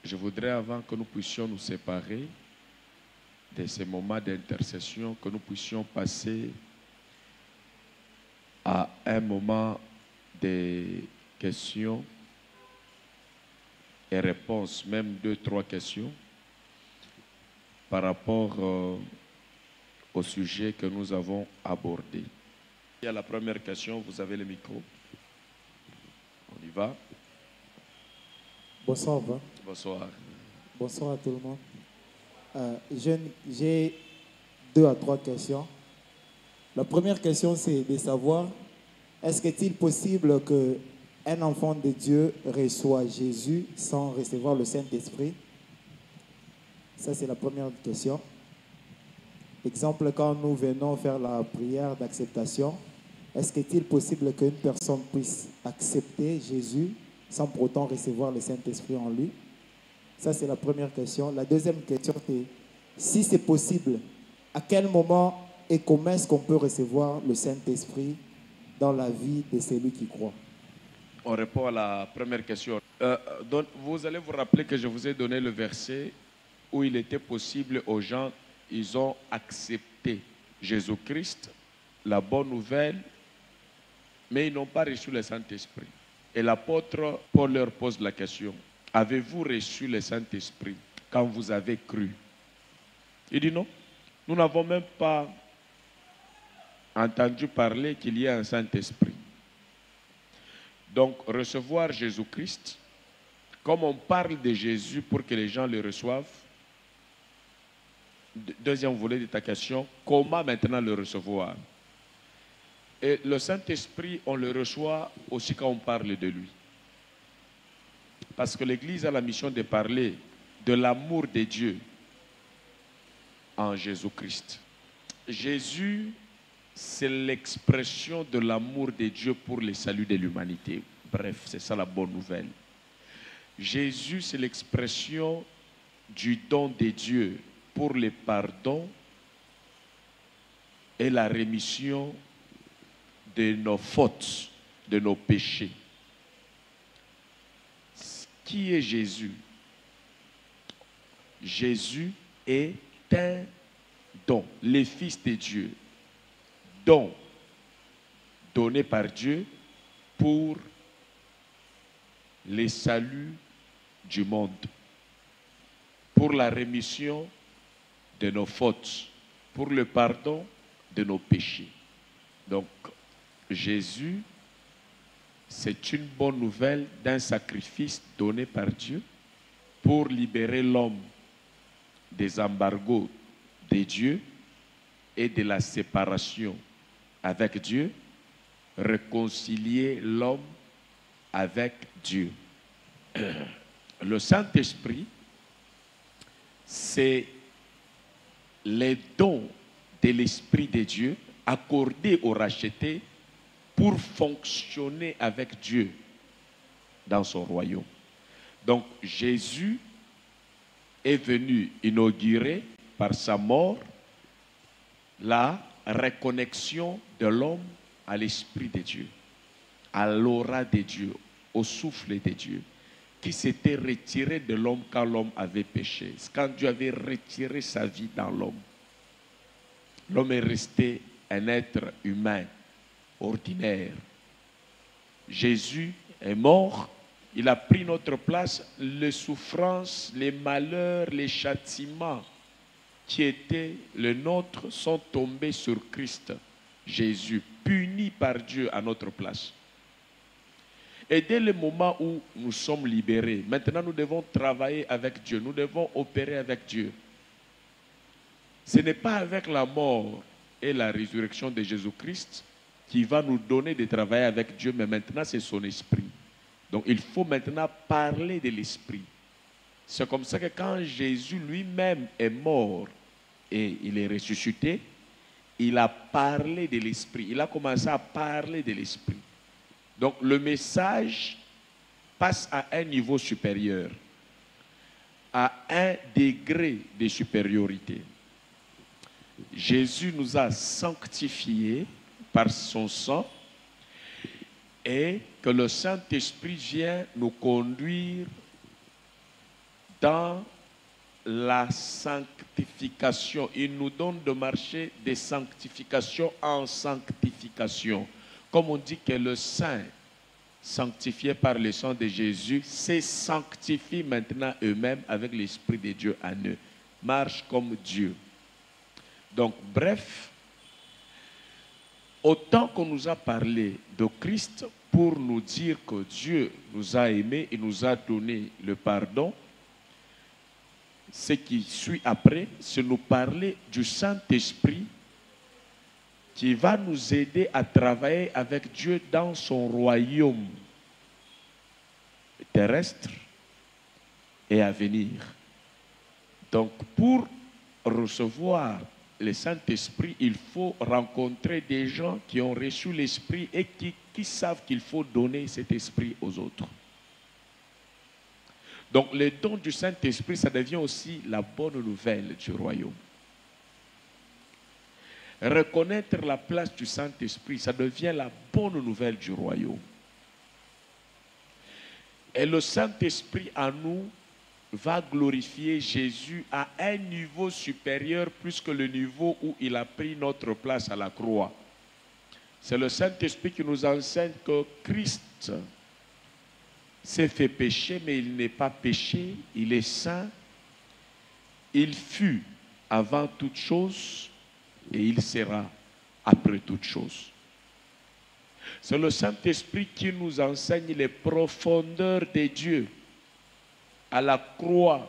je voudrais, avant que nous puissions nous séparer de ces moments d'intercession, que nous puissions passer à un moment de questions et réponses, même 2, 3 questions, par rapport au sujet que nous avons abordé. Il y a la première question, vous avez le micro. On y va. Bonsoir. Bonsoir. Bonsoir à tout le monde. J'ai 2 à 3 questions. La première question, c'est de savoir, est-ce qu'il est possible qu'un enfant de Dieu reçoit Jésus sans recevoir le Saint-Esprit? Ça, c'est la première question. Exemple, quand nous venons faire la prière d'acceptation, est-ce qu'il est possible qu'une personne puisse accepter Jésus sans pour autant recevoir le Saint-Esprit en lui? Ça, c'est la première question. La deuxième question, c'est si c'est possible, à quel moment et comment est-ce qu'on peut recevoir le Saint-Esprit dans la vie de celui qui croit? On répond à la première question. Donc, vous allez vous rappeler que je vous ai donné le verset où il était possible aux gens, ils ont accepté Jésus-Christ, la bonne nouvelle, mais ils n'ont pas reçu le Saint-Esprit. Et l'apôtre Paul leur pose la question, avez-vous reçu le Saint-Esprit quand vous avez cru? Il dit non, nous n'avons même pas entendu parler qu'il y ait un Saint-Esprit. Donc, recevoir Jésus-Christ, comme on parle de Jésus pour que les gens le reçoivent, deuxième volet de ta question, comment maintenant le recevoir? Et le Saint-Esprit, on le reçoit aussi quand on parle de lui. Parce que l'Église a la mission de parler de l'amour de Dieu en Jésus-Christ. Jésus, c'est l'expression de l'amour de Dieu pour le salut de l'humanité. Bref, c'est ça la bonne nouvelle. Jésus, c'est l'expression du don de Dieu pour le pardon et la rémission de nos fautes, de nos péchés. Qui est Jésus? Jésus est un don, le Fils de Dieu, don donné par Dieu pour le salut du monde, pour la rémission de nos fautes, pour le pardon de nos péchés. Donc, Jésus, c'est une bonne nouvelle d'un sacrifice donné par Dieu pour libérer l'homme des embargos de Dieu et de la séparation avec Dieu, réconcilier l'homme avec Dieu. Le Saint-Esprit, c'est les dons de l'Esprit de Dieu accordés aux rachetés pour fonctionner avec Dieu dans son royaume. Donc Jésus est venu inaugurer par sa mort la reconnexion de l'homme à l'Esprit de Dieu, à l'aura de Dieu, au souffle de Dieu, qui s'était retiré de l'homme quand l'homme avait péché. Quand Dieu avait retiré sa vie dans l'homme, l'homme est resté un être humain, ordinaire. Jésus est mort, il a pris notre place, les souffrances, les malheurs, les châtiments qui étaient les nôtres sont tombés sur Christ, Jésus, puni par Dieu à notre place. Et dès le moment où nous sommes libérés, maintenant nous devons travailler avec Dieu, nous devons opérer avec Dieu. Ce n'est pas avec la mort et la résurrection de Jésus-Christ qui va nous donner de travailler avec Dieu, mais maintenant c'est son esprit. Donc il faut maintenant parler de l'esprit. C'est comme ça que quand Jésus lui-même est mort et il est ressuscité, il a parlé de l'esprit. Il a commencé à parler de l'esprit. Donc le message passe à un niveau supérieur, à un degré de supériorité. Jésus nous a sanctifiés par son sang et que le Saint-Esprit vient nous conduire dans la sanctification. Il nous donne de marcher de sanctification en sanctification. Comme on dit que le saint, sanctifié par le sang de Jésus, se sanctifie maintenant eux-mêmes avec l'Esprit de Dieu en eux. Marche comme Dieu. Donc, bref, autant qu'on nous a parlé de Christ pour nous dire que Dieu nous a aimés et nous a donné le pardon, ce qui suit après, c'est nous parler du Saint-Esprit qui va nous aider à travailler avec Dieu dans son royaume terrestre et à venir. Donc, pour recevoir le Saint-Esprit, il faut rencontrer des gens qui ont reçu l'Esprit et qui savent qu'il faut donner cet Esprit aux autres. Donc, le don du Saint-Esprit, ça devient aussi la bonne nouvelle du royaume. Reconnaître la place du Saint-Esprit, ça devient la bonne nouvelle du royaume. Et le Saint-Esprit en nous va glorifier Jésus à un niveau supérieur plus que le niveau où il a pris notre place à la croix. C'est le Saint-Esprit qui nous enseigne que Christ s'est fait pécher, mais il n'est pas péché, il est saint. Il fut avant toute chose et il sera après toute chose. C'est le Saint-Esprit qui nous enseigne les profondeurs de Dieu. À la croix,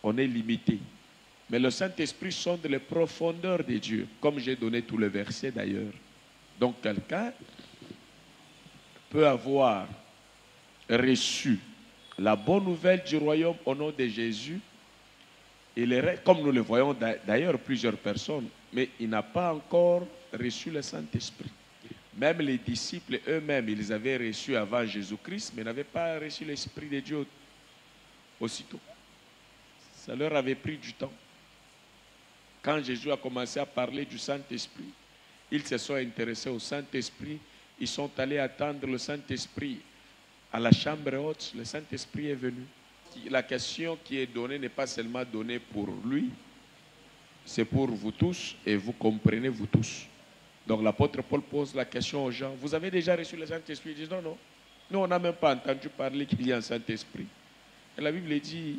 on est limité. Mais le Saint-Esprit sonde les profondeurs de Dieu, comme j'ai donné tous les versets d'ailleurs. Donc quelqu'un peut avoir reçu la bonne nouvelle du royaume au nom de Jésus, comme nous le voyons d'ailleurs plusieurs personnes, mais il n'a pas encore reçu le Saint-Esprit. Même les disciples eux-mêmes, ils avaient reçu avant Jésus-Christ, mais n'avaient pas reçu l'Esprit de Dieu aussitôt. Ça leur avait pris du temps. Quand Jésus a commencé à parler du Saint-Esprit, ils se sont intéressés au Saint-Esprit, ils sont allés attendre le Saint-Esprit à la chambre haute, le Saint-Esprit est venu. La question qui est donnée n'est pas seulement donnée pour lui, c'est pour vous tous et vous comprenez vous tous. Donc l'apôtre Paul pose la question aux gens, vous avez déjà reçu le Saint-Esprit? Ils disent non, non. Nous, on n'a même pas entendu parler qu'il y a un Saint-Esprit. Et la Bible dit,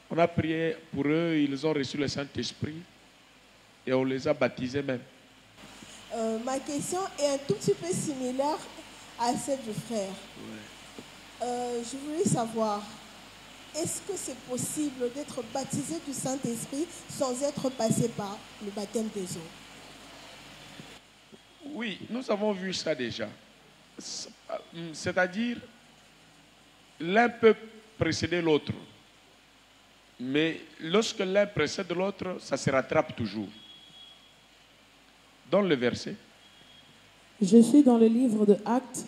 on a prié pour eux, ils ont reçu le Saint-Esprit et on les a baptisés même. Ma question est un tout petit peu similaire à celle du frère. Ouais. Je voulais savoir, est-ce que c'est possible d'être baptisé du Saint-Esprit sans être passé par le baptême des eaux? Oui, nous avons vu ça déjà. C'est-à-dire, l'un peut précéder l'autre. Mais lorsque l'un précède l'autre, ça se rattrape toujours. Dans le verset. Je suis dans le livre de Actes,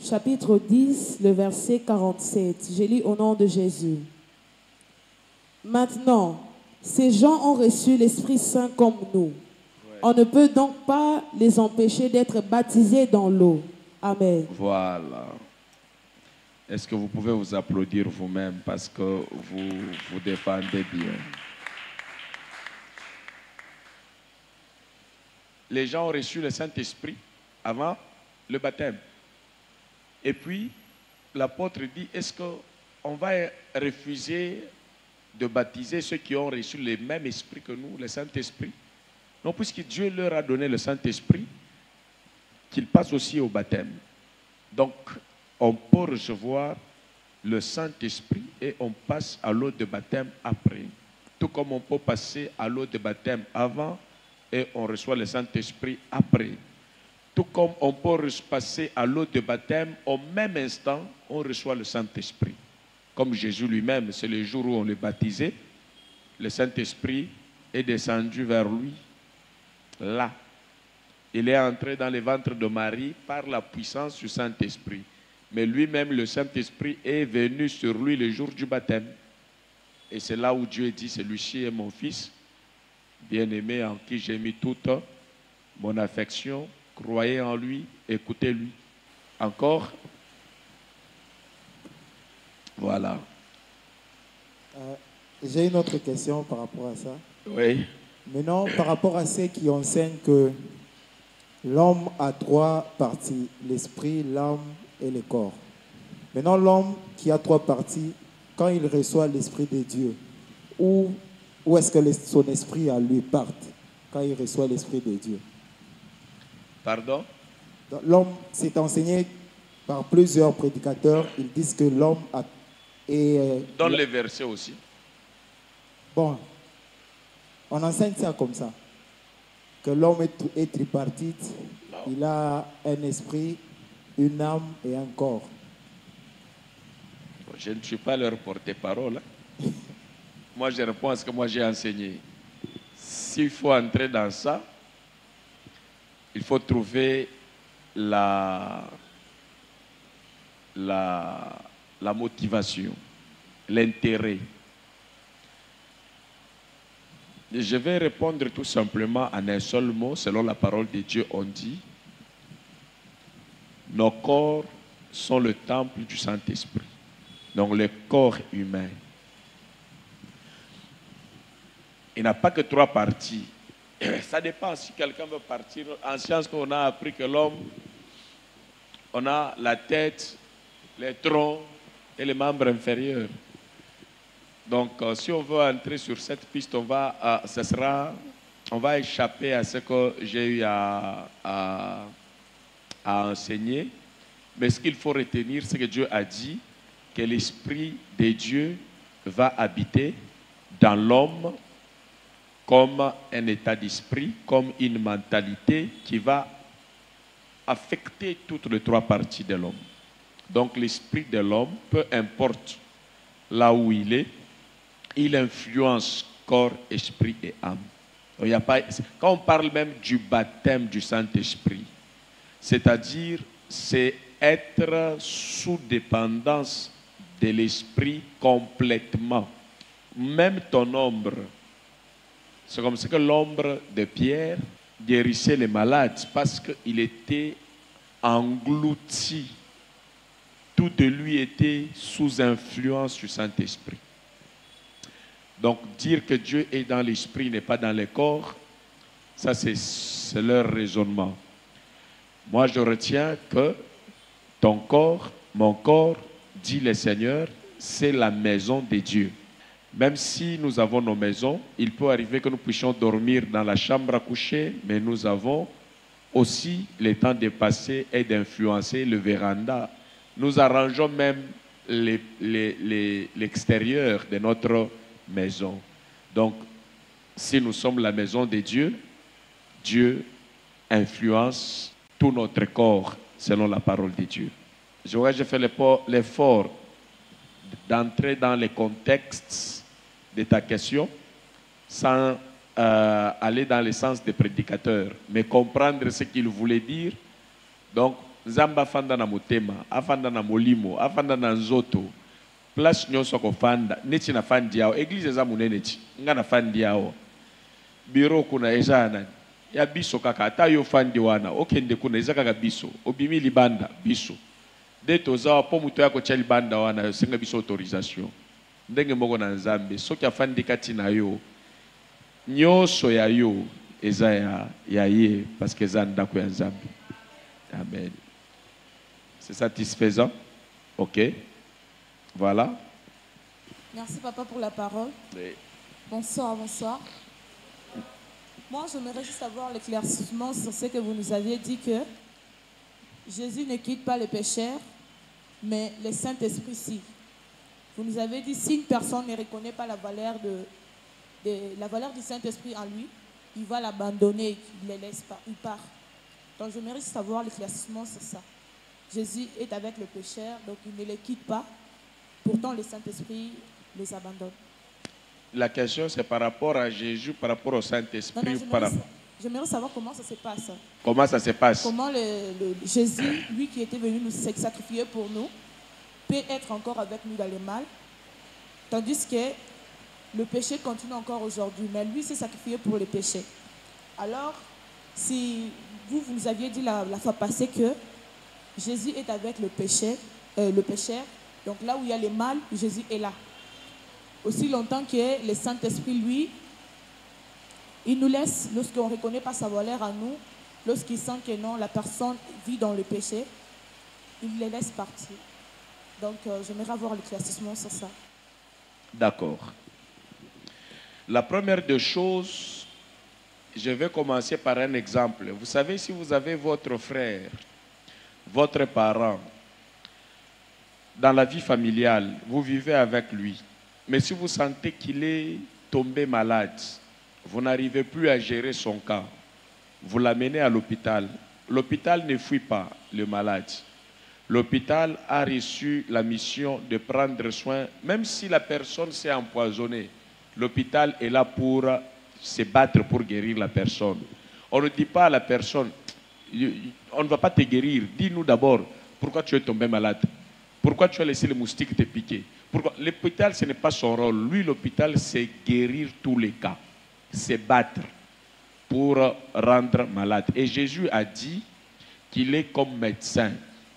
chapitre 10, le verset 47. Je lis au nom de Jésus. Maintenant, ces gens ont reçu l'Esprit Saint comme nous. Ouais. On ne peut donc pas les empêcher d'être baptisés dans l'eau. Amen. Voilà. Est-ce que vous pouvez vous applaudir vous-même parce que vous défendez bien? Les gens ont reçu le Saint-Esprit avant le baptême. Et puis, l'apôtre dit, est-ce qu'on va refuser de baptiser ceux qui ont reçu le même esprit que nous, le Saint-Esprit? Non, puisque Dieu leur a donné le Saint-Esprit, qu'ils passent aussi au baptême. Donc, on peut recevoir le Saint-Esprit et on passe à l'eau de baptême après. Tout comme on peut passer à l'eau de baptême avant et on reçoit le Saint-Esprit après. Tout comme on peut passer à l'eau de baptême, au même instant, on reçoit le Saint-Esprit. Comme Jésus lui-même, c'est le jour où on le baptisait, le Saint-Esprit est descendu vers lui. Là, il est entré dans le ventre de Marie par la puissance du Saint-Esprit. Mais lui-même, le Saint-Esprit est venu sur lui le jour du baptême. Et c'est là où Dieu dit, celui-ci est mon fils, bien-aimé en qui j'ai mis toute mon affection. Croyez en lui, écoutez-lui. Encore, Voilà. J'ai une autre question par rapport à ça. Oui. Maintenant, par rapport à ceux qui enseignent que l'homme a trois parties, l'esprit, l'âme et le corps. Maintenant, l'homme qui a trois parties, quand il reçoit l'esprit de Dieu, où est-ce que son esprit à lui part quand il reçoit l'esprit de Dieu? Pardon? L'homme s'est enseigné par plusieurs prédicateurs. Ils disent que l'homme a... Donne les versets aussi. Bon, on enseigne ça comme ça, que l'homme est tripartite, il a un esprit, une âme et un corps. Je ne suis pas leur porte-parole. Hein. Moi, je réponds à ce que moi j'ai enseigné. S'il faut entrer dans ça, il faut trouver la motivation, l'intérêt. Je vais répondre tout simplement en un seul mot, selon la parole de Dieu, on dit, nos corps sont le temple du Saint-Esprit. Donc le corps humain. Il n'a pas que trois parties. Ça dépend si quelqu'un veut partir. En science, on a appris que l'homme, on a la tête, les troncs et les membres inférieurs. Donc, si on veut entrer sur cette piste, on va échapper à ce que j'ai eu à enseigner. Mais ce qu'il faut retenir, c'est que Dieu a dit que l'Esprit de Dieu va habiter dans l'homme comme un état d'esprit, comme une mentalité qui va affecter toutes les trois parties de l'homme. Donc l'esprit de l'homme, peu importe là où il est, il influence corps, esprit et âme. Il y a pas, quand on parle même du baptême du Saint-Esprit, c'est-à-dire c'est être sous dépendance de l'esprit complètement. Même ton ombre. C'est comme ça que l'ombre de Pierre guérissait les malades parce qu'il était englouti. Tout de lui était sous influence du Saint-Esprit. Donc dire que Dieu est dans l'esprit, n'est pas dans le corps, ça c'est leur raisonnement. Moi je retiens que ton corps, mon corps, dit le Seigneur, c'est la maison de Dieu. Même si nous avons nos maisons, il peut arriver que nous puissions dormir dans la chambre à coucher, mais nous avons aussi le temps de passer et d'influencer le véranda. Nous arrangeons même l'extérieur de notre maison. Donc, si nous sommes la maison de Dieu, Dieu influence tout notre corps selon la parole de Dieu. J'ai fait l'effort d'entrer dans les contextes de ta question sans aller dans le sens des prédicateurs, mais comprendre ce qu'il voulait dire. Donc, Zamba fanda na motema, afanda na molimo, afanda na nzoto, place nyonso ko fanda, neti na fandi yao, église za munene ti, nga na fandi yao. Bureau kuna eza ya biso kaka, ata yo fandi wana, okende kuna eza kaka biso, obimi libanda biso. Deto za po muto yako tia libanda wana, senga biso autorisation. Ndenge moko na Nzambe, soki afandi kati na yo, nyonso ya yo eza ya ye, parce que eza ndako ya Nzambe. Amen. C'est satisfaisant? Ok. Voilà. Merci papa pour la parole. Oui. Bonsoir, bonsoir. Moi, j'aimerais juste avoir l'éclaircissement sur ce que vous nous aviez dit que Jésus ne quitte pas les pécheurs, mais le Saint-Esprit si. Vous nous avez dit si une personne ne reconnaît pas la valeur du Saint-Esprit en lui, il va l'abandonner, il ne le laisse pas, il part. Donc j'aimerais savoir l'éclaircissement sur ça. Jésus est avec le pécheur, donc il ne les quitte pas. Pourtant, le Saint-Esprit les abandonne. La question, c'est par rapport à Jésus, par rapport au Saint-Esprit. J'aimerais savoir comment ça se passe. Comment ça se passe? Comment Jésus, lui qui était venu nous sacrifier pour nous, peut être encore avec nous dans le mal, tandis que le péché continue encore aujourd'hui, mais lui s'est sacrifié pour le péché. Alors, si vous nous aviez dit la fois passée que Jésus est avec le pécheur, Donc là où il y a le mal, Jésus est là. Aussi longtemps que le Saint-Esprit, lui, il nous laisse, lorsqu'on ne reconnaît pas sa valeur à nous, lorsqu'il sent que non, la personne vit dans le péché, il les laisse partir. Donc j'aimerais avoir l'éclaircissement sur ça. D'accord. La première des choses, je vais commencer par un exemple. Vous savez, si vous avez votre frère, votre parent, dans la vie familiale, vous vivez avec lui, mais si vous sentez qu'il est tombé malade, vous n'arrivez plus à gérer son cas, vous l'amenez à l'hôpital. L'hôpital ne fuit pas le malade. L'hôpital a reçu la mission de prendre soin, même si la personne s'est empoisonnée. L'hôpital est là pour se battre pour guérir la personne. On ne dit pas à la personne, on ne va pas te guérir. Dis-nous d'abord pourquoi tu es tombé malade. Pourquoi tu as laissé le moustique te piquer. L'hôpital, ce n'est pas son rôle. Lui, l'hôpital, c'est guérir tous les cas. C'est battre pour rendre malade. Et Jésus a dit qu'il est comme médecin.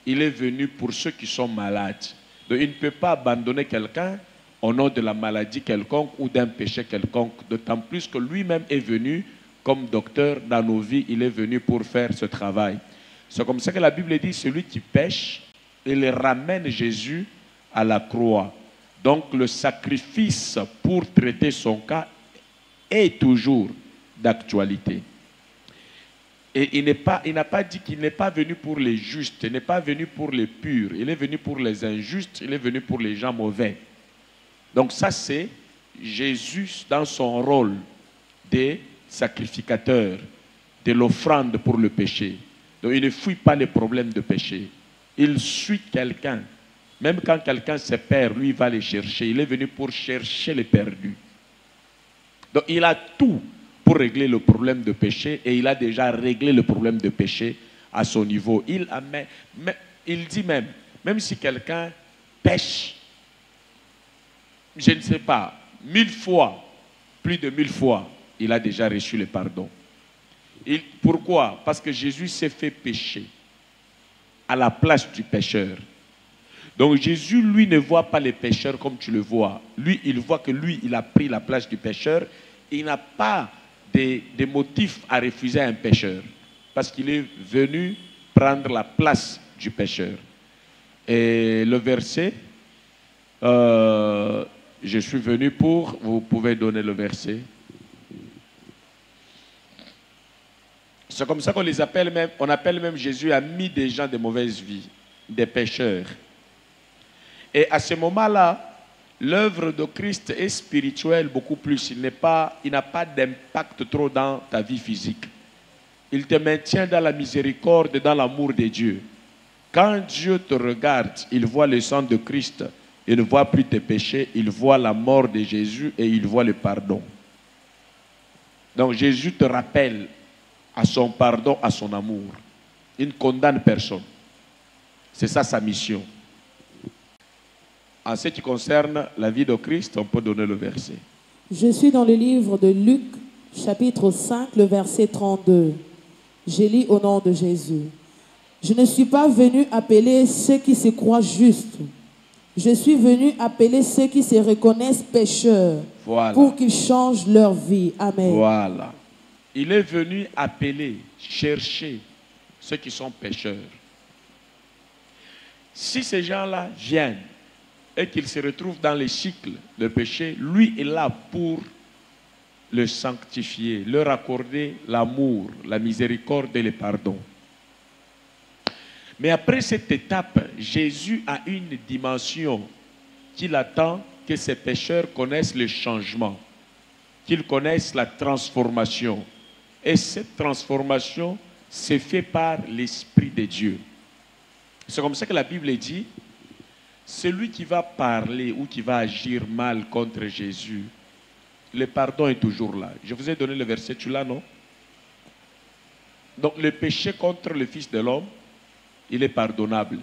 Il est venu pour ceux qui sont malades. Donc, il ne peut pas abandonner quelqu'un au nom de la maladie quelconque ou d'un péché quelconque. D'autant plus que lui-même est venu comme docteur dans nos vies. Il est venu pour faire ce travail. C'est comme ça que la Bible dit, celui qui pêche, il ramène Jésus à la croix. Donc le sacrifice pour traiter son cas est toujours d'actualité. Et il n'a pas dit qu'il n'est pas venu pour les justes, il n'est pas venu pour les purs, il est venu pour les injustes, il est venu pour les gens mauvais. Donc ça c'est Jésus dans son rôle de sacrificateur, de l'offrande pour le péché. Donc il ne fuit pas les problèmes de péché. Il suit quelqu'un. Même quand quelqu'un se perd, lui il va les chercher. Il est venu pour chercher les perdus. Donc il a tout pour régler le problème de péché et il a déjà réglé le problème de péché à son niveau. Il dit même si quelqu'un pêche, je ne sais pas, 1000 fois, plus de 1000 fois, il a déjà reçu le pardon. Pourquoi? Parce que Jésus s'est fait pécher à la place du pécheur. Donc Jésus, lui, ne voit pas les pécheurs comme tu le vois. Lui, il voit que lui, il a pris la place du pécheur. Il n'a pas de motifs à refuser un pécheur. Parce qu'il est venu prendre la place du pécheur. Et le verset, je suis venu pour, vous pouvez donner le verset. C'est comme ça qu'on les appelle même, on appelle même Jésus ami des gens de mauvaise vie, des pécheurs. Et à ce moment-là, l'œuvre de Christ est spirituelle beaucoup plus. Il n'a pas d'impact trop dans ta vie physique. Il te maintient dans la miséricorde et dans l'amour de Dieu. Quand Dieu te regarde, il voit le sang de Christ. Il ne voit plus tes péchés, il voit la mort de Jésus et il voit le pardon. Donc Jésus te rappelle à son pardon, à son amour. Il ne condamne personne. C'est ça sa mission. En ce qui concerne la vie de Christ, on peut donner le verset. Je suis dans le livre de Luc, chapitre 5, le verset 32. Je lis au nom de Jésus. Je ne suis pas venu appeler ceux qui se croient justes. Je suis venu appeler ceux qui se reconnaissent pécheurs, voilà, pour qu'ils changent leur vie. Amen. Voilà. Il est venu appeler, chercher ceux qui sont pécheurs. Si ces gens-là viennent et qu'ils se retrouvent dans les cycles de péché, lui est là pour le sanctifier, leur accorder l'amour, la miséricorde et le pardon. Mais après cette étape, Jésus a une dimension qu'il attend que ces pécheurs connaissent le changement, qu'ils connaissent la transformation. Et cette transformation se fait par l'Esprit de Dieu. C'est comme ça que la Bible dit, celui qui va parler ou qui va agir mal contre Jésus, le pardon est toujours là. Je vous ai donné le verset, tu l'as, non? Donc le péché contre le Fils de l'homme, il est pardonnable.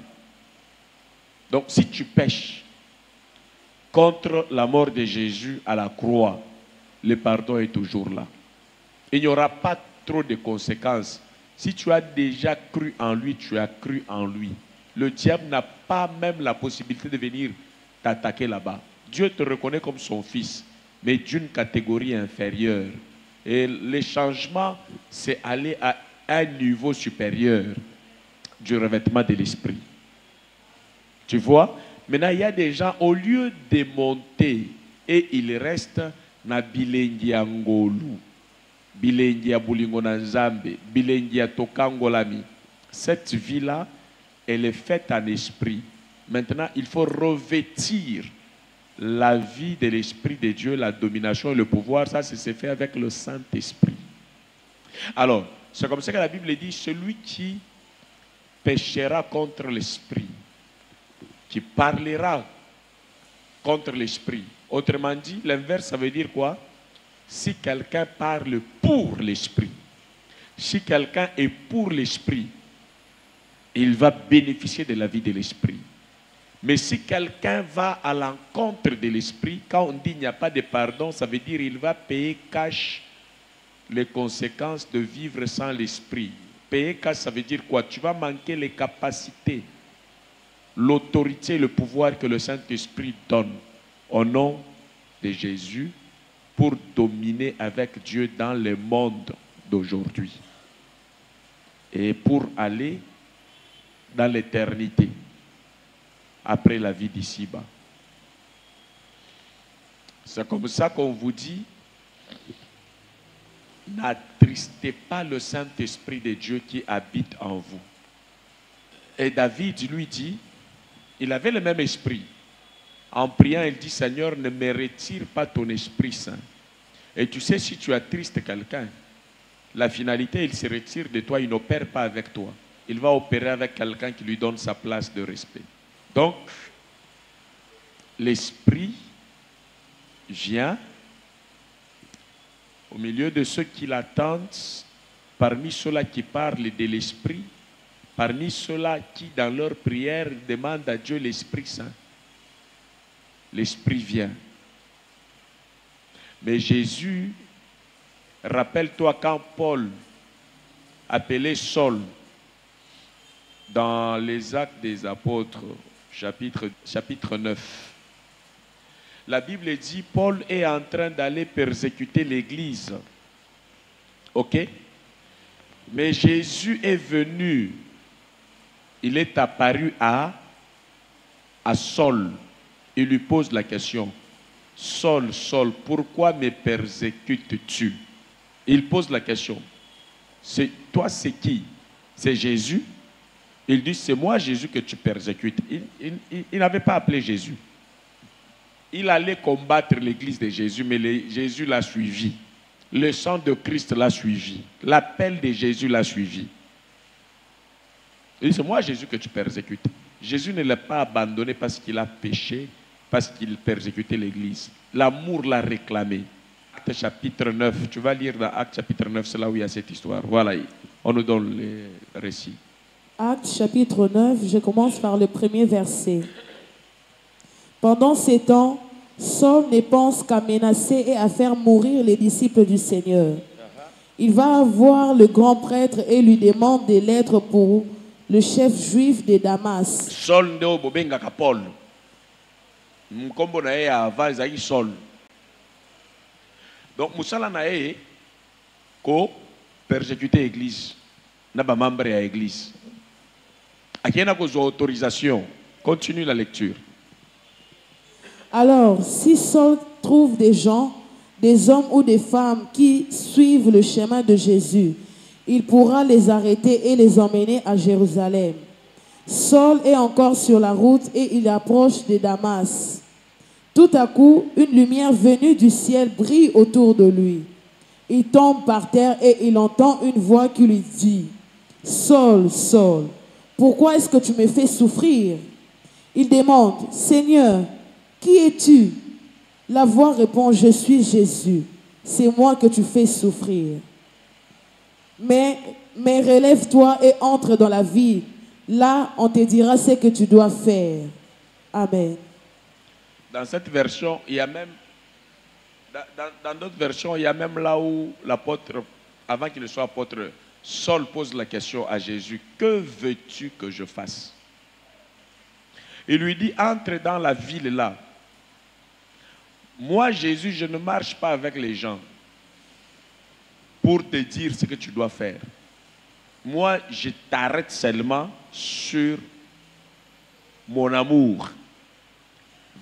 Donc si tu pèches contre la mort de Jésus à la croix, le pardon est toujours là. Il n'y aura pas trop de conséquences. Si tu as déjà cru en lui, tu as cru en lui. le diable n'a pas même la possibilité de venir t'attaquer là-bas. Dieu te reconnaît comme son fils, mais d'une catégorie inférieure. Et le changement, c'est aller à un niveau supérieur du revêtement de l'esprit. Tu vois? Maintenant, il y a des gens, au lieu de monter, et ils restent na bilengi ya ngolu, bilengi ya bulingo na nzambe, bilengi ya tokangolami. Cette vie-là, elle est faite en esprit. Maintenant, il faut revêtir la vie de l'Esprit de Dieu, la domination et le pouvoir. Ça, c'est fait avec le Saint-Esprit. Alors, c'est comme ça que la Bible dit, celui qui péchera contre l'Esprit, qui parlera contre l'Esprit. Autrement dit, l'inverse, ça veut dire quoi? Si quelqu'un parle pour l'Esprit, si quelqu'un est pour l'Esprit, il va bénéficier de la vie de l'Esprit. Mais si quelqu'un va à l'encontre de l'Esprit, quand on dit il n'y a pas de pardon, ça veut dire qu'il va payer cash les conséquences de vivre sans l'Esprit. Payer cash, ça veut dire quoi? Tu vas manquer les capacités, l'autorité, le pouvoir que le Saint-Esprit donne au nom de Jésus pour dominer avec Dieu dans le monde d'aujourd'hui et pour aller dans l'éternité après la vie d'ici-bas. C'est comme ça qu'on vous dit, n'attristez pas le Saint-Esprit de Dieu qui habite en vous. Et David lui dit, il avait le même esprit. En priant, il dit, Seigneur, ne me retire pas ton Esprit Saint. Et tu sais, si tu attristes quelqu'un, la finalité, il se retire de toi, il n'opère pas avec toi. Il va opérer avec quelqu'un qui lui donne sa place de respect. Donc, l'Esprit vient au milieu de ceux qui l'attendent, parmi ceux-là qui parlent de l'Esprit, parmi ceux-là qui, dans leur prière, demandent à Dieu l'Esprit Saint. L'Esprit vient. Mais Jésus, rappelle-toi quand Paul appelait Saul dans les Actes des Apôtres, chapitre 9. La Bible dit, Paul est en train d'aller persécuter l'Église. Ok? Mais Jésus est venu, il est apparu à Saul. Il lui pose la question, Saul, Saul, pourquoi me persécutes-tu? Il pose la question, toi c'est qui? C'est Jésus? Il dit, c'est moi Jésus que tu persécutes. Il n'avait pas appelé Jésus. Il allait combattre l'église de Jésus, mais Jésus l'a suivi. Le sang de Christ l'a suivi. L'appel de Jésus l'a suivi. Il dit, c'est moi Jésus que tu persécutes. Jésus ne l'a pas abandonné parce qu'il a péché, parce qu'il persécutait l'église. L'amour l'a réclamé. Acte chapitre 9, tu vas lire dans Acte chapitre 9, c'est là où il y a cette histoire. Voilà, on nous donne les récits. Acte chapitre 9, je commence par le premier verset. Pendant ces temps, Saul ne pense qu'à menacer et à faire mourir les disciples du Seigneur. Il va voir le grand prêtre et lui demande des lettres pour le chef juif de Damas. Saul nde obobengaka Paul. Mkombo na ye avant ezaki Saul. Donc musala na ye ko persécuter l'église. Na ba membre ya église. Akiena ko autorisation. Continue la lecture. Alors, si Saul trouve des gens, des hommes ou des femmes qui suivent le chemin de Jésus, il pourra les arrêter et les emmener à Jérusalem. Saul est encore sur la route et il approche de Damas. Tout à coup, une lumière venue du ciel brille autour de lui. Il tombe par terre et il entend une voix qui lui dit, « Saul, Saul, pourquoi est-ce que tu me fais souffrir ?» Il demande, « Seigneur, qui es-tu » La voix répond, « Je suis Jésus, c'est moi que tu fais souffrir. Mais relève-toi et entre dans la ville. Là, on te dira ce que tu dois faire. » Amen. Dans cette version, il y a même, dans d'autres versions, il y a même là où l'apôtre, avant qu'il ne soit apôtre, Saul pose la question à Jésus, « Que veux-tu que je fasse ?» Il lui dit, entre dans la ville là. Moi, Jésus, je ne marche pas avec les gens pour te dire ce que tu dois faire. Moi, je t'arrête seulement sur mon amour.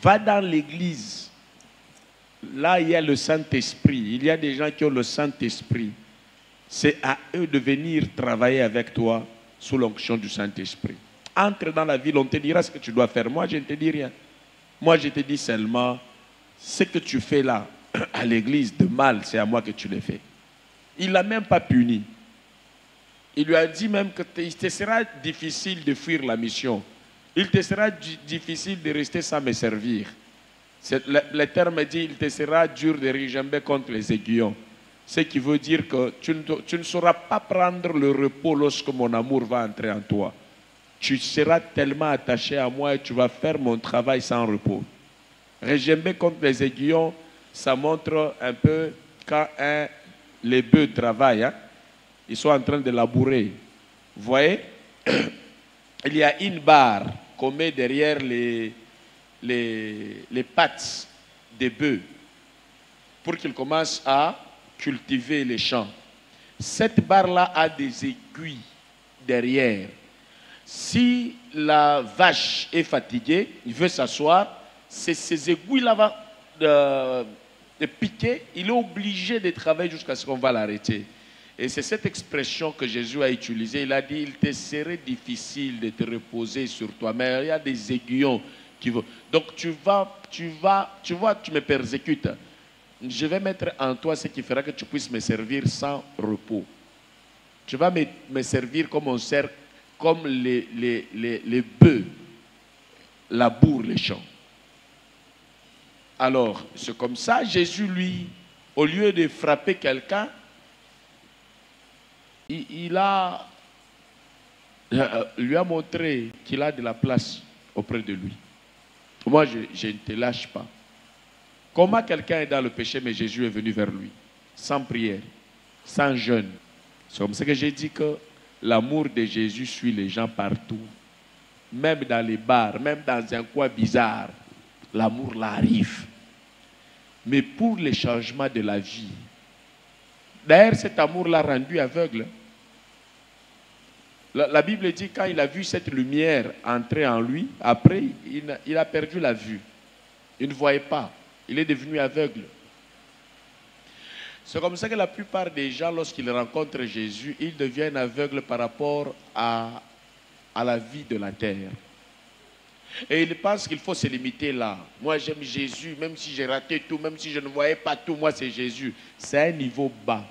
Va dans l'église. Là, il y a le Saint-Esprit. Il y a des gens qui ont le Saint-Esprit. C'est à eux de venir travailler avec toi sous l'onction du Saint-Esprit. Entre dans la ville, on te dira ce que tu dois faire. Moi, je ne te dis rien. Moi, je te dis seulement, ce que tu fais là, à l'église, de mal, c'est à moi que tu le fais. Il ne l'a même pas puni. Il lui a dit même que il te sera difficile de fuir la mission. Il te sera difficile de rester sans me servir. Le terme dit, il te sera dur de rigember contre les aiguillons. Ce qui veut dire que tu ne sauras pas prendre le repos lorsque mon amour va entrer en toi. Tu seras tellement attaché à moi et tu vas faire mon travail sans repos. Rigember contre les aiguillons, ça montre un peu quand les bœufs travaillent. Hein? Ils sont en train de labourer. Vous voyez, il y a une barre qu'on met derrière les pattes des bœufs pour qu'ils commencent à cultiver les champs. Cette barre-là a des aiguilles derrière. Si la vache est fatiguée, il veut s'asseoir, c'est ces aiguilles-là de piquer, il est obligé de travailler jusqu'à ce qu'on va l'arrêter. Et c'est cette expression que Jésus a utilisée. Il a dit, il te serait difficile de te reposer sur toi. Mais il y a des aiguillons qui vont. Donc tu vois, tu me persécutes. Je vais mettre en toi ce qui fera que tu puisses me servir sans repos. Tu vas me servir comme on sert, comme les bœufs labourent les champs. Alors, c'est comme ça, Jésus, lui, au lieu de frapper quelqu'un, il lui a montré qu'il a de la place auprès de lui. Moi, je ne te lâche pas. Comment quelqu'un est dans le péché, mais Jésus est venu vers lui, sans prière, sans jeûne. C'est comme ça que j'ai dit que l'amour de Jésus suit les gens partout. Même dans les bars, même dans un coin bizarre, l'amour là arrive. Mais pour les changements de la vie, d'ailleurs cet amour l'a rendu aveugle. La Bible dit quand il a vu cette lumière entrer en lui, après il a perdu la vue. Il ne voyait pas. Il est devenu aveugle. C'est comme ça que la plupart des gens, lorsqu'ils rencontrent Jésus, ils deviennent aveugles par rapport à la vie de la terre. Et ils pensent qu'il faut se limiter là. Moi j'aime Jésus, même si j'ai raté tout, même si je ne voyais pas tout, moi c'est Jésus. C'est un niveau bas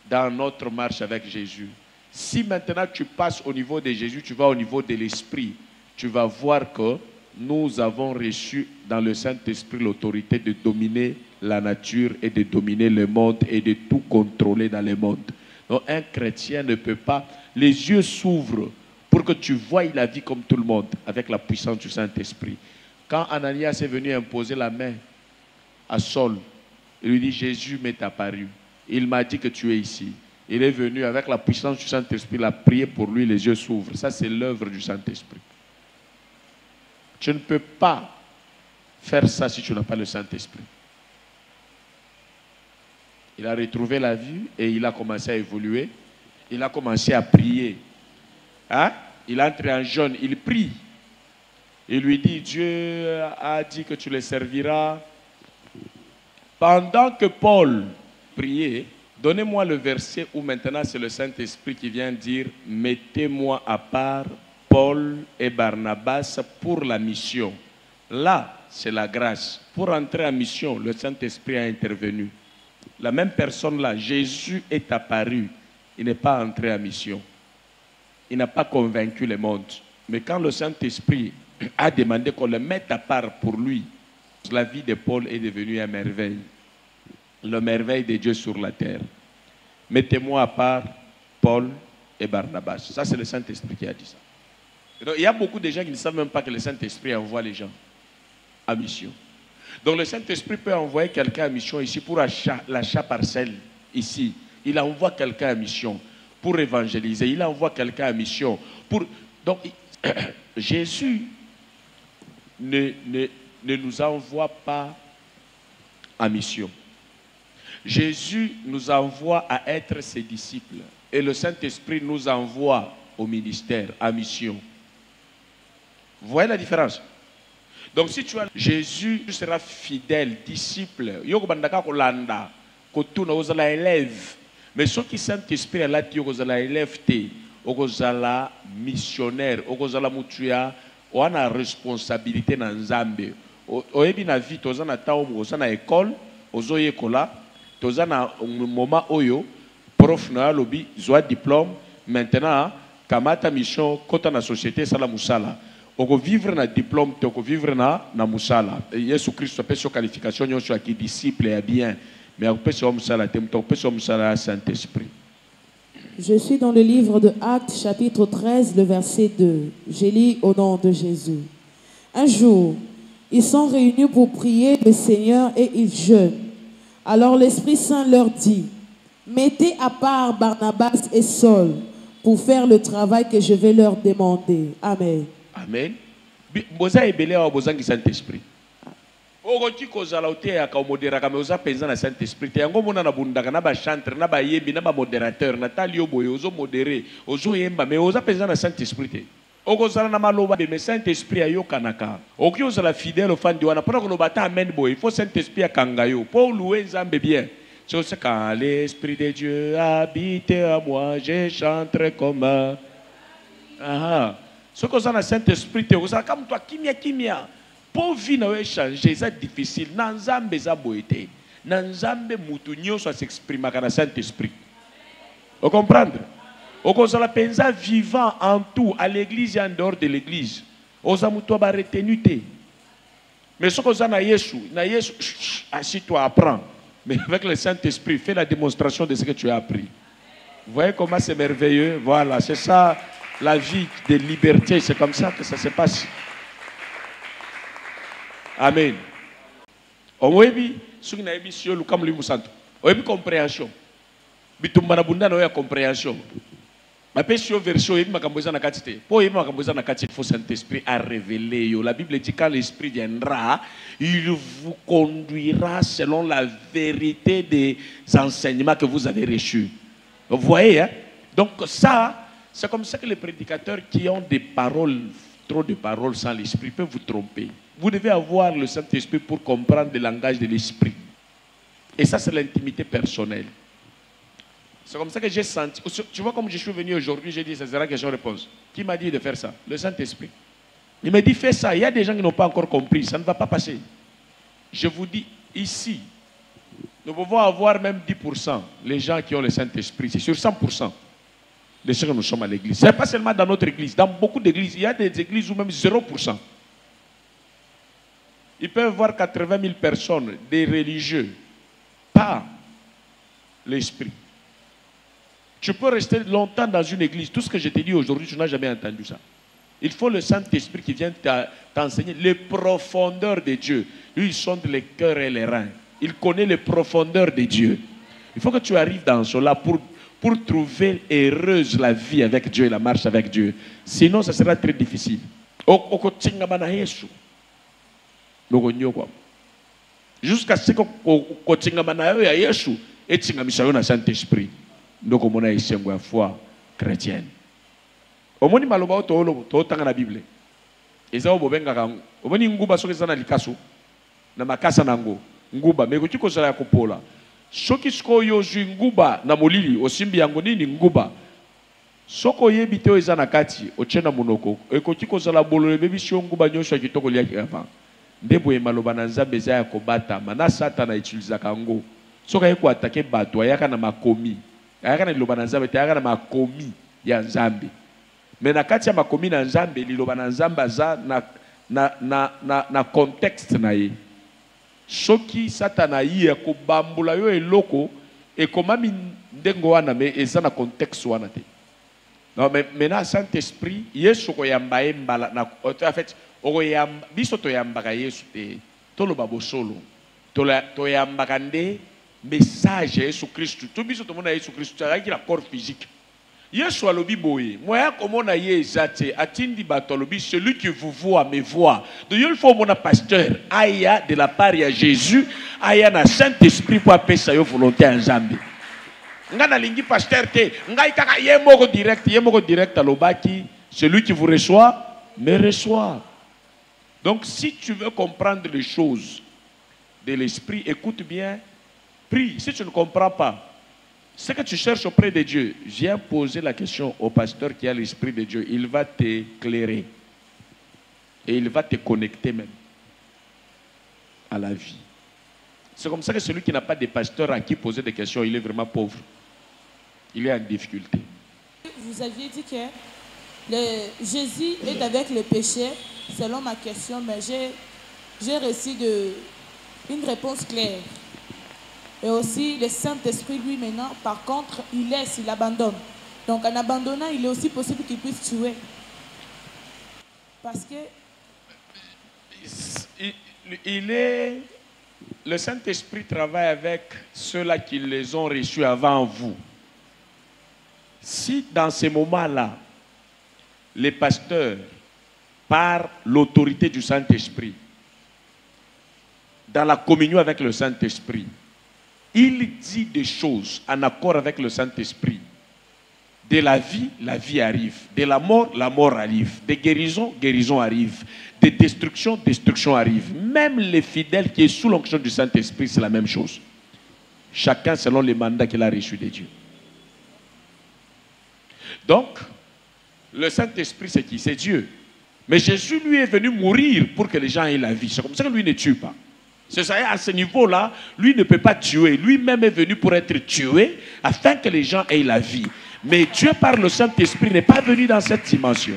dans notre marche avec Jésus. Si maintenant tu passes au niveau de Jésus, tu vas au niveau de l'Esprit, tu vas voir que nous avons reçu dans le Saint-Esprit l'autorité de dominer la nature et de dominer le monde et de tout contrôler dans le monde. Donc un chrétien ne peut pas, les yeux s'ouvrent pour que tu voies la vie comme tout le monde avec la puissance du Saint-Esprit. Quand Ananias est venu imposer la main à Saul, il lui dit, Jésus m'est apparu. Il m'a dit que tu es ici. Il est venu avec la puissance du Saint-Esprit, il a prié pour lui, les yeux s'ouvrent. Ça, c'est l'œuvre du Saint-Esprit. Tu ne peux pas faire ça si tu n'as pas le Saint-Esprit. Il a retrouvé la vue et il a commencé à évoluer. Il a commencé à prier. Hein? Il entre en jeûne, il prie. Il lui dit, Dieu a dit que tu le serviras. Pendant que Paul priait, donnez-moi le verset où maintenant c'est le Saint-Esprit qui vient dire, mettez-moi à part Paul et Barnabas pour la mission. Là, c'est la grâce. Pour entrer en mission, le Saint-Esprit a intervenu. La même personne là, Jésus est apparu. Il n'est pas entré en mission. Il n'a pas convaincu le monde. Mais quand le Saint-Esprit a demandé qu'on le mette à part pour lui, la vie de Paul est devenue une merveille. Le merveille de Dieu sur la terre. Mettez-moi à part Paul et Barnabas. Ça, c'est le Saint-Esprit qui a dit ça. Donc, il y a beaucoup de gens qui ne savent même pas que le Saint-Esprit envoie les gens à mission. Donc le Saint-Esprit peut envoyer quelqu'un à mission ici pour l'achat parcelle ici. Il envoie quelqu'un à mission pour évangéliser. Il envoie quelqu'un à mission pour... Donc Jésus ne nous envoie pas en mission. Jésus nous envoie à être ses disciples. Et le Saint-Esprit nous envoie au ministère, à mission. Vous voyez la différence? Donc si tu as Jésus, tu seras fidèle, disciple. Yoko bandaka kolanda, kotuna ozala élève. Mais ceux qui Saint-Esprit là, tu ozala élève te, ozala missionnaire, ozala mutuya, on a responsabilité dans Nzambe. Oyebi na vie, tozana taom, ozana école, ozoye kola, tozana moment oyo, prof na lobby, zoa diplôme, maintenant, kamata mission, kota na société, sala musala. On vivre na diplôme, on vivre na musala. Jésus Christ a fait sa qualification, on soit qui disciple et bien, mais on peut se musala, on peut se musala Saint-Esprit. Je suis dans le livre de Actes, chapitre 13, le verset 2. Je lis au nom de Jésus. Un jour, ils sont réunis pour prier le Seigneur et ils jeûnent. Alors l'Esprit Saint leur dit, mettez à part Barnabas et Saul pour faire le travail que je vais leur demander. Amen. Amen. Boza ebele wa bozangi Saint-Esprit. Ogoki kozala ote ya ka modérateur mais oza penza na Saint-Esprit. Yango mona na bundaka na ba chanteur na ba yembi na ba modérateur na tali oboye ozo modérer, ozo yemba mais oza penza na Saint-Esprit. Okozala na maloba mais Saint-Esprit ayokanaka. Oki ozala fidèle au fan diwana pour que bata amen boy, il faut Saint-Esprit akanga yo pour louer Nzambe bien. C'est quand l'Esprit de Dieu habite à moi, je chanterai comme ce que ça, le Saint-Esprit, c'est comme toi, kimia. Pour vivre échanger, c'est difficile. Nanzambe za boité. Nanzambe mutunyo soit s'exprimer dans le Saint-Esprit. Vous comprenez? Au cause la pensa vivant en tout, à l'église et en dehors de l'église. Aux amuto ba retenue. Mais ce que ça na Yesu, assis-toi, apprends. Mais avec le Saint-Esprit, fais la démonstration de ce que tu as appris. Vous voyez comment c'est merveilleux? Voilà, c'est ça. La vie de liberté, c'est comme ça que ça se passe. Amen. Owebi, ce qui n'a pas été le comme lui musanto. Owebi compréhension. Bitumbana bunda na compréhension. Ma version owebi makamboza na katite. Po owebi makamboza na katite, il faut Saint-Esprit à révéler. La Bible dit quand l'Esprit viendra, il vous conduira selon la vérité des enseignements que vous avez reçus. Vous voyez, hein? Donc ça. C'est comme ça que les prédicateurs qui ont des paroles, trop de paroles sans l'esprit, peuvent vous tromper. Vous devez avoir le Saint-Esprit pour comprendre le langage de l'esprit. Et ça, c'est l'intimité personnelle. C'est comme ça que j'ai senti. Tu vois, comme je suis venu aujourd'hui, j'ai dit, ça sera question-réponse. Qui m'a dit de faire ça? Le Saint-Esprit. Il m'a dit, fais ça. Il y a des gens qui n'ont pas encore compris. Ça ne va pas passer. Je vous dis, ici, nous pouvons avoir même 10%, les gens qui ont le Saint-Esprit. C'est sur 100%. De ceux que nous sommes à l'église. Ce n'est pas seulement dans notre église. Dans beaucoup d'églises, il y a des églises où même 0%. Ils peuvent voir 80 000 personnes, des religieux, pas l'esprit. Tu peux rester longtemps dans une église. Tout ce que je t'ai dit aujourd'hui, tu n'as jamais entendu ça. Il faut le Saint-Esprit qui vient t'enseigner les profondeurs de Dieu. Lui, il sonde les cœurs et les reins. Il connaît les profondeurs de Dieu. Il faut que tu arrives dans cela pour trouver heureuse la vie avec Dieu et la marche avec Dieu. Sinon, ça sera très difficile. Jusqu'à ce que Yesu et le Saint-Esprit. Donc, on a ici une foi chrétienne. Au moins, maloba to tanga na Bible. Eza obobenga ka. Omoni nguba soki sana likaso. Na makasa nango. Nguba meko tiko sala ya kopola. Soki siko yo nguba na molili osimbi yango nini nguba. Soko yebite eza na kati ochena munoko. Eko tiko sala bolole bebi sio nguba nyosho kitoko lia kava. Ndebo maloba na Nzambe za ya kobata. Mana Satan utiliza kango. Soka yeko atake bato ayaka na makomi. Ayaka na liloba na Nzambe te ayaka na makomi ya Nzambe. Mais na kati ya makomi na Nzambe liloba na Nzambe za na contexte na ye. Soki Satana yi akobambula yo eloko ekomami ndengo wana me eza na contexte wana te. Non mais maintenant Saint-Esprit Yesu ko yamba embala na en fait oko yamba biso to yamba ka Yesu te toloba bosolo to yamba kande message Yesu Christ. Tout biso to mona Yesu Christ avec la corps physique. Yesu alobi boye. Moi, comme on a yezate, atindi batolobi, celui qui vous voit me voit. Donc, il faut mon pasteur, aya de la part de Jésus, aya na Saint-Esprit pour appeler sa volonté en Zambie. Ngana lingi pasteur te, ngai kaka yemoko direct alobaki, celui qui vous reçoit, me reçoit. Donc, si tu veux comprendre les choses de l'esprit, écoute bien, prie. Si tu ne comprends pas, ce que tu cherches auprès de Dieu, viens poser la question au pasteur qui a l'esprit de Dieu. Il va t'éclairer. Et il va te connecter même à la vie. C'est comme ça que celui qui n'a pas de pasteur à qui poser des questions, il est vraiment pauvre. Il est en difficulté. Vous aviez dit que Jésus est avec le péché, selon ma question, mais j'ai reçu une réponse claire. Et aussi, le Saint-Esprit, lui, maintenant, par contre, il laisse, il abandonne. Donc, en abandonnant, il est aussi possible qu'il puisse tuer. Parce que... Le Saint-Esprit travaille avec ceux-là qui les ont reçus avant vous. Si, dans ces moments-là, les pasteurs, par l'autorité du Saint-Esprit, dans la communion avec le Saint-Esprit, il dit des choses en accord avec le Saint-Esprit. De la vie arrive. De la mort arrive. De guérison arrive. De destruction arrive. Même les fidèles qui sont sous l'onction du Saint-Esprit, c'est la même chose. Chacun selon les mandats qu'il a reçus de Dieu. Donc, le Saint-Esprit, c'est qui? C'est Dieu. Mais Jésus, lui, est venu mourir pour que les gens aient la vie. C'est comme ça que lui ne tue pas. C'est ça, à ce niveau-là, lui ne peut pas tuer. Lui-même est venu pour être tué afin que les gens aient la vie. Mais Dieu, par le Saint-Esprit, n'est pas venu dans cette dimension.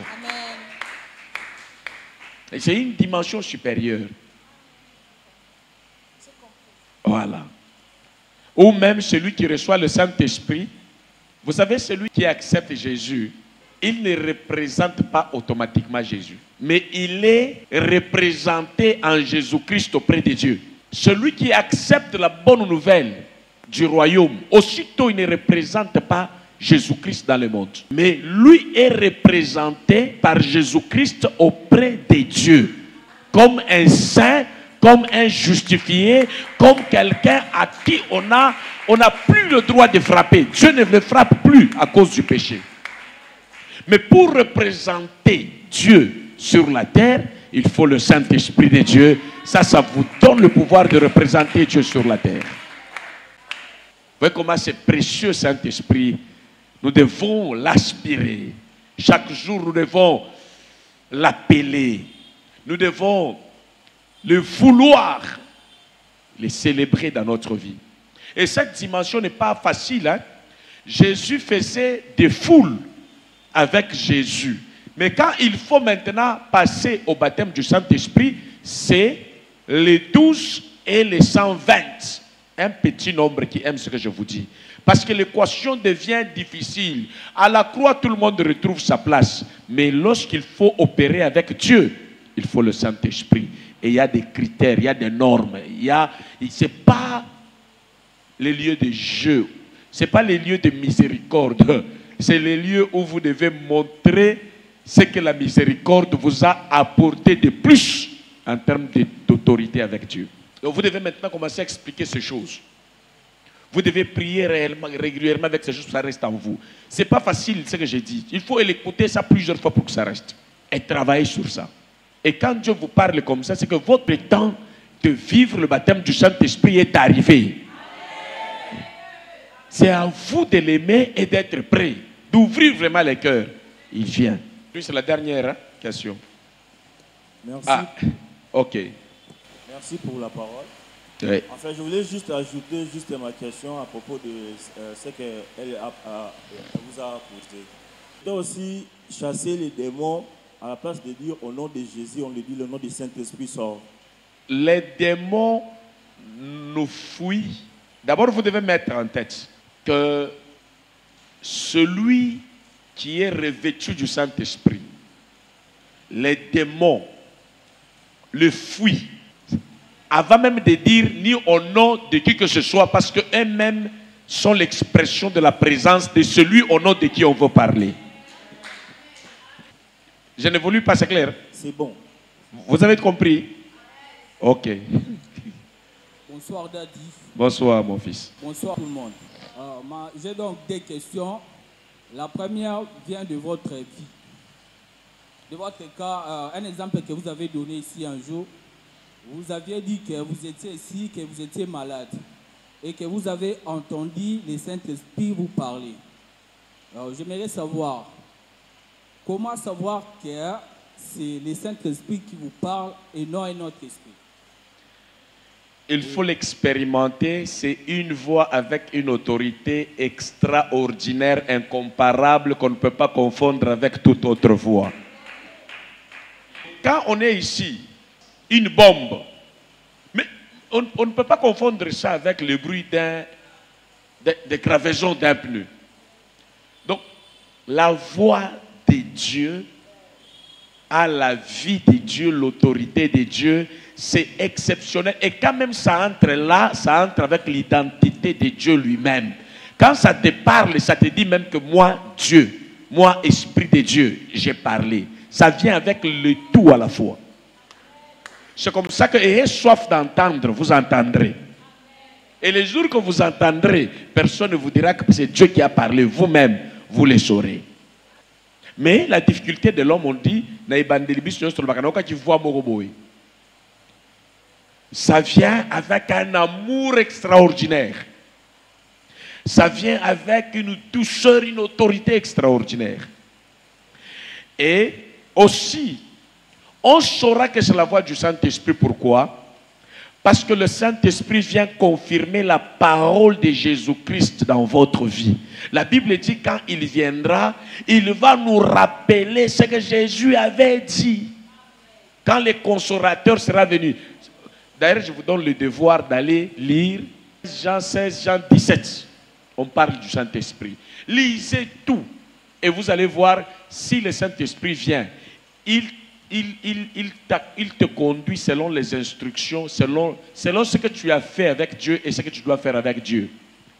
Et c'est une dimension supérieure. Voilà. Ou même celui qui reçoit le Saint-Esprit, vous savez, celui qui accepte Jésus, il ne représente pas automatiquement Jésus, mais il est représenté en Jésus-Christ auprès de Dieu. Celui qui accepte la bonne nouvelle du royaume, aussitôt il ne représente pas Jésus-Christ dans le monde, mais lui est représenté par Jésus-Christ auprès de Dieu, comme un saint, comme un justifié, comme quelqu'un à qui on n'a plus le droit de frapper. Dieu ne le frappe plus à cause du péché. Mais pour représenter Dieu sur la terre, il faut le Saint-Esprit de Dieu. Ça vous donne le pouvoir de représenter Dieu sur la terre. Vous voyez comment c'est précieux, Saint-Esprit. Nous devons l'aspirer. Chaque jour, nous devons l'appeler. Nous devons le vouloir, le célébrer dans notre vie. Et cette dimension n'est pas facile. Hein? Jésus faisait des foules avec Jésus. Mais quand il faut maintenant passer au baptême du Saint-Esprit, c'est les 12 et les 120. Un petit nombre qui aime ce que je vous dis. Parce que l'équation devient difficile. À la croix, tout le monde retrouve sa place. Mais lorsqu'il faut opérer avec Dieu, il faut le Saint-Esprit. Et il y a des critères, il y a des normes. Ce n'est pas les lieux de jeu. Ce n'est pas les lieux de miséricorde. C'est les lieux où vous devez montrer ce que la miséricorde vous a apporté de plus en termes d'autorité avec Dieu. Donc vous devez maintenant commencer à expliquer ces choses. Vous devez prier régulièrement avec ces choses, ça reste en vous. Ce n'est pas facile ce que j'ai dit. Il faut l'écouter ça plusieurs fois pour que ça reste. Et travailler sur ça. Et quand Dieu vous parle comme ça, c'est que votre temps de vivre le baptême du Saint-Esprit est arrivé. C'est à vous de l'aimer et d'être prêt, d'ouvrir vraiment les cœurs. Il vient. Lui, c'est la dernière question. Merci. Ah, ok. Merci pour la parole. Oui. En fait, je voulais juste ajouter ma question à propos de ce qu'elle vous a posé. On doit aussi chasser les démons à la place de dire au nom de Jésus, on lui dit le nom du Saint-Esprit sort. Les démons nous fuient. D'abord, vous devez mettre en tête que celui qui est revêtu du Saint-Esprit, les démons le fuient. Avant même de dire ni au nom de qui que ce soit, parce qu'eux-mêmes sont l'expression de la présence de celui au nom de qui on veut parler. Je n'évolue pas, c'est clair? C'est bon. Vous avez compris? Ok. Bonsoir Daddy. Bonsoir mon fils. Bonsoir tout le monde. J'ai donc des questions. La première vient de votre vie. De votre cas, un exemple que vous avez donné ici un jour, vous aviez dit que vous étiez ici, que vous étiez malade et que vous avez entendu le Saint-Esprit vous parler. Alors j'aimerais savoir, comment savoir que c'est le Saint-Esprit qui vous parle et non un autre esprit? Il faut l'expérimenter. C'est une voix avec une autorité extraordinaire, incomparable, qu'on ne peut pas confondre avec toute autre voix. Quand on est ici, une bombe, mais on ne peut pas confondre ça avec le bruit de crevaison d'un pneu. Donc, la voix de Dieu à la vie de Dieu, l'autorité de Dieu, c'est exceptionnel. Et quand même ça entre là, ça entre avec l'identité de Dieu lui-même. Quand ça te parle, ça te dit même que moi, Dieu, moi, Esprit de Dieu, j'ai parlé. Ça vient avec le tout à la fois. C'est comme ça que ayez soif d'entendre, vous entendrez. Et les jours que vous entendrez, personne ne vous dira que c'est Dieu qui a parlé. Vous-même, vous le saurez. Mais la difficulté de l'homme, on dit, ça vient avec un amour extraordinaire. Ça vient avec une douceur, une autorité extraordinaire. Et aussi, on saura que c'est la voix du Saint-Esprit. Pourquoi? Parce que le Saint-Esprit vient confirmer la parole de Jésus-Christ dans votre vie. La Bible dit quand il viendra, il va nous rappeler ce que Jésus avait dit. Quand le consolateur sera venu. D'ailleurs, je vous donne le devoir d'aller lire Jean 16, Jean 17. On parle du Saint-Esprit. Lisez tout et vous allez voir si le Saint-Esprit vient. Il te conduit selon les instructions, selon ce que tu as fait avec Dieu et ce que tu dois faire avec Dieu.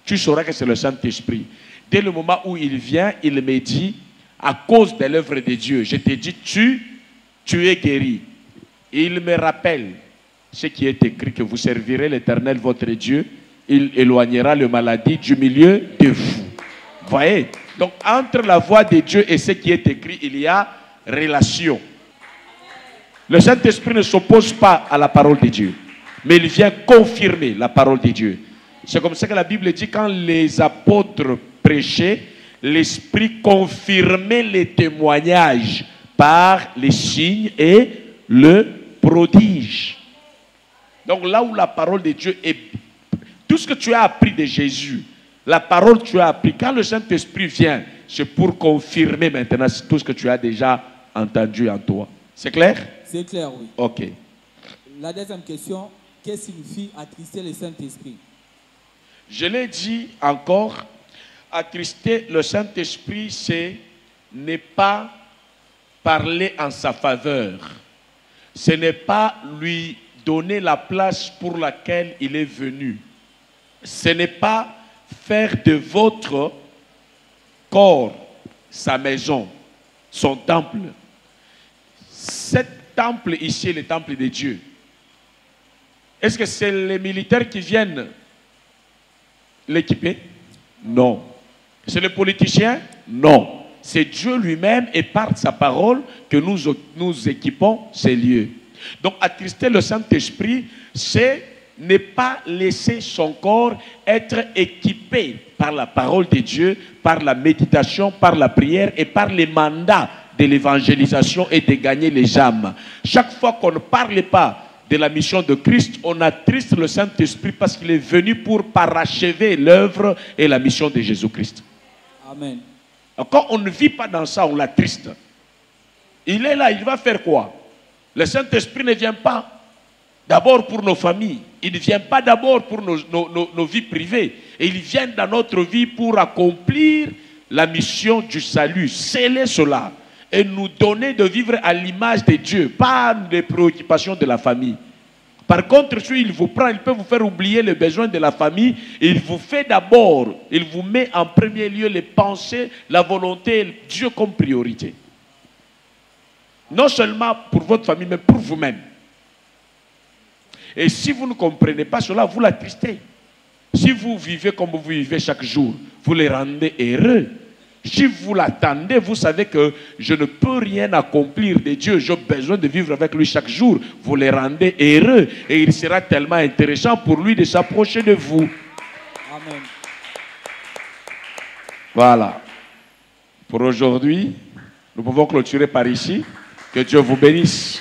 Tu sauras que c'est le Saint-Esprit. Dès le moment où il vient, il me dit, à cause de l'œuvre de Dieu, je t'ai dit, tu es guéri. Et il me rappelle ce qui est écrit, que vous servirez l'Éternel votre Dieu, il éloignera la maladie du milieu de vous. Voyez? Donc, entre la voix de Dieu et ce qui est écrit, il y a relation. Le Saint-Esprit ne s'oppose pas à la parole de Dieu, mais il vient confirmer la parole de Dieu. C'est comme ça que la Bible dit, quand les apôtres prêchaient, l'Esprit confirmait les témoignages par les signes et le prodige. Donc là où la parole de Dieu est, tout ce que tu as appris de Jésus, la parole que tu as appris, quand le Saint-Esprit vient, c'est pour confirmer maintenant tout ce que tu as déjà entendu en toi. C'est clair? C'est clair, oui. Ok. La deuxième question, qu'est-ce que signifie attrister le Saint-Esprit? Je l'ai dit encore, attrister le Saint-Esprit, c'est ne pas parler en sa faveur. Ce n'est pas lui donner la place pour laquelle il est venu. Ce n'est pas faire de votre corps sa maison, son temple. Cet temple ici est le temple de Dieu. Est-ce que c'est les militaires qui viennent l'équiper? Non. C'est les politiciens? Non. C'est Dieu lui-même et par sa parole que nous équipons ces lieux. Donc attrister le Saint-Esprit, c'est ne pas laisser son corps être équipé par la parole de Dieu, par la méditation, par la prière et par les mandats de l'évangélisation et de gagner les âmes. Chaque fois qu'on ne parle pas de la mission de Christ, on attriste le Saint-Esprit parce qu'il est venu pour parachever l'œuvre et la mission de Jésus-Christ. Amen. Quand on ne vit pas dans ça, on l'attriste. Il est là, il va faire quoi? Le Saint-Esprit ne vient pas d'abord pour nos familles. Il ne vient pas d'abord pour nos vies privées. Et il vient dans notre vie pour accomplir la mission du salut. Sceller cela. Et nous donner de vivre à l'image de Dieu. Pas des préoccupations de la famille. Par contre, si il vous prend, il peut vous faire oublier les besoins de la famille. Il vous fait d'abord, il vous met en premier lieu les pensées, la volonté, Dieu comme priorité. Non seulement pour votre famille, mais pour vous-même. Et si vous ne comprenez pas cela, vous l'attristez. Si vous vivez comme vous vivez chaque jour, vous les rendez heureux. Si vous l'attendez, vous savez que je ne peux rien accomplir de Dieu. J'ai besoin de vivre avec lui chaque jour. Vous les rendez heureux. Et il sera tellement intéressant pour lui de s'approcher de vous. Amen. Voilà. Pour aujourd'hui, nous pouvons clôturer par ici. Que Dieu vous bénisse.